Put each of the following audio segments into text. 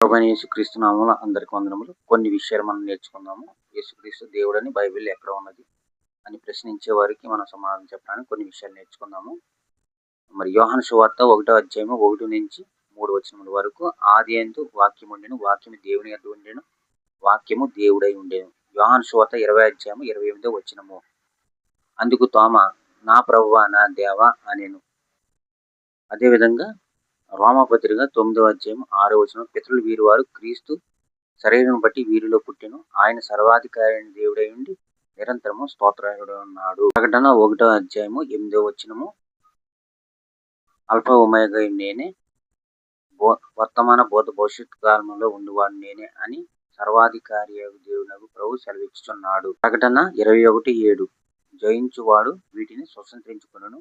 ప్రభువైన యేసుక్రీస్తు నామములో అందరికి వందనములు. కొన్ని విషయాలు మనం నేర్చుకుందాము. యేసుక్రీస్తు దేవుడని బైబిల్ ఎక్కడ ఉన్నది అని ప్రశ్నించే వారికి మనం సమాధానం చెప్పడానికి కొన్ని విషయాలు నేర్చుకుందాము. మరి యోహాను సువార్త 1వ అధ్యాయము 1 నుంచి 3 వచనముల వరకు, ఆదియందు వాక్యము ఉండెను, వాక్యము దేవుని యొద్ద ఉండెను, వాక్యము దేవుడై ఉండెను. యోహాను సువార్త 20వ అధ్యాయము 28వ వచనము. అందుకు తోమా, నా ప్రభువా, నా దేవా అనెను. అదేవిధంగా రోమాపత్రిక 9వ అధ్యాయం 6వ వచనం, పితరులు వీరి వారు క్రీస్తు శరీరం బట్టి వీరిలో పుట్టెను, ఆయన సర్వాధికారి అయిన దేవుడై ఉండి నిరంతరము స్తోత్రార్హుడై ఉన్నాడు. ప్రకటన 1వ అధ్యాయము 8వ వచనము, అల్ఫా ఒమేగా నేనే, వర్తమాన భూత భవిష్యత్ కాలంలో ఉండువాడు నేనే అని సర్వాధికారి దేవునకు ప్రభు సెలవిచ్చుచున్నాడు. ప్రకటన 21:7, జయించువాడు వీటిని స్వతంత్రించుకొనును,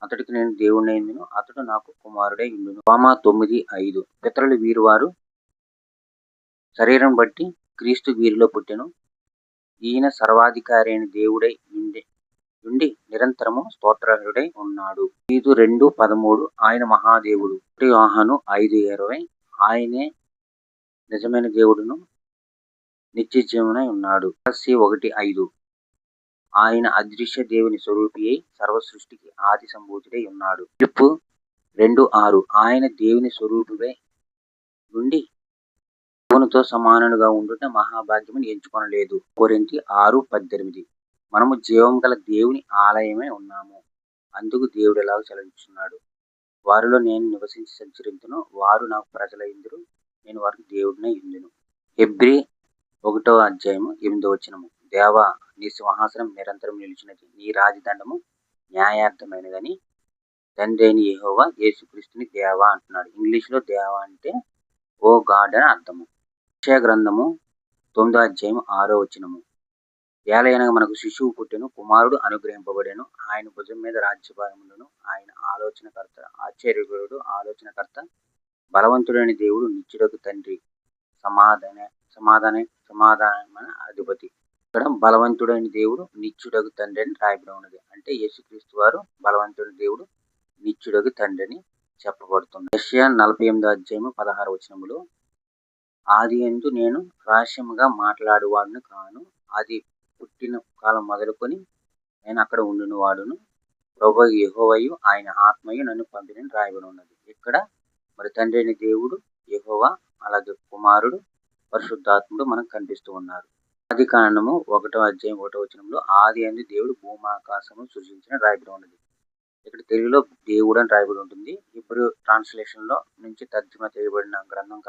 అతడికి నేను దేవుడై ఉండును, అతడు నాకు కుమారుడై ఉండును. రోమా 9:5, పితరులు వీరి వారు శరీరం బట్టి క్రీస్తు వీరిలో పుట్టెను, ఈయన సర్వాధికారి అయిన దేవుడై ఉండి నిరంతరము స్తోత్రార్హుడై ఉన్నాడు. తీతు 2:13, ఆయన మహాదేవుడు. యోహాను 5:20, ఆయనే నిజమైన దేవుడును నిత్య జీవనై ఉన్నాడు. 1:5, ఆయన అదృశ్య దేవుని స్వరూపి అయి సర్వ సృష్టికి ఆది సంభూతుడై ఉన్నాడు. ఫిలిప్పు 2:6, ఆయన దేవుని స్వరూపిపై ఉండి దేవునితో సమానుడుగా ఉండుట మహాభాగ్యమని ఎంచుకొనలేదు. కొరింథీ 6:18, మనము జీవం గల దేవుని ఆలయమై ఉన్నాము, అందుకు దేవుడు ఎలాగ సెలవిస్తున్నాడు, వారిలో నేను నివసించి సంచరించును, వారు నాకు ప్రజలైందురు, నేను వారికి దేవుడినై ఉందును. హెబ్రీ 1వ అధ్యాయము 8వ వచనము, దేవా, నీ సింహాసనం నిరంతరం నిలిచినది, నీ రాజదండము న్యాయార్థమైనదని తండ్రి అయిన యెహోవా యేసుక్రీస్తుని దేవా అంటున్నాడు. ఇంగ్లీష్లో దేవా అంటే ఓ గాడ్ అని అర్థము. యెషయా గ్రంథము 9వ అధ్యాయము 6వ వచనము, ఏలయనగా మనకు శిశువు పుట్టెను, కుమారుడు అనుగ్రహింపబడెను, ఆయన భుజం మీద రాజ్యభారముండును, ఆయన ఆలోచనకర్త, ఆశ్చర్యకరుడు, ఆలోచనకర్త, బలవంతుడైన దేవుడు, నిత్యుడగు తండ్రి, సమాధానమైన అధిపతి. ఇక్కడ బలవంతుడైన దేవుడు, నిత్యుడగు తండ్రి అని రాయబడి ఉన్నది. అంటే యేసుక్రీస్తు వారు బలవంతుడైన దేవుడు, నిత్యుడగు తండ్రి అని చెప్పబడుతుంది. యెషయా 48వ అధ్యాయము 16వ వచనములో, ఆదియందు నేను రహస్యముగా మాట్లాడువాడును కాను, అది పుట్టిన కాలం మొదలుకొని నేను అక్కడ ఉండిన వాడును, ప్రభువు యెహోవాయు ఆయన ఆత్మయు నన్ను పంపినని రాయబడి ఉన్నది. ఇక్కడ మరి తండ్రి అయిన దేవుడు యెహోవా, అలాగే కుమారుడు, పరిశుద్ధాత్ముడు మనకు కనిపిస్తూ ఉన్నారు. ఆది కాండము 1వ అధ్యాయం 1వ వచనంలో, ఆదియందు దేవుడు భూమాకాశము సృజించిన రాయబడి ఉన్నది. ఇక్కడ తెలుగులో దేవుడు అని రాయబడి ఉంటుంది. ఇప్పుడు ట్రాన్స్లేషన్ లో నుంచి తర్జుమా చేయబడిన గ్రంథం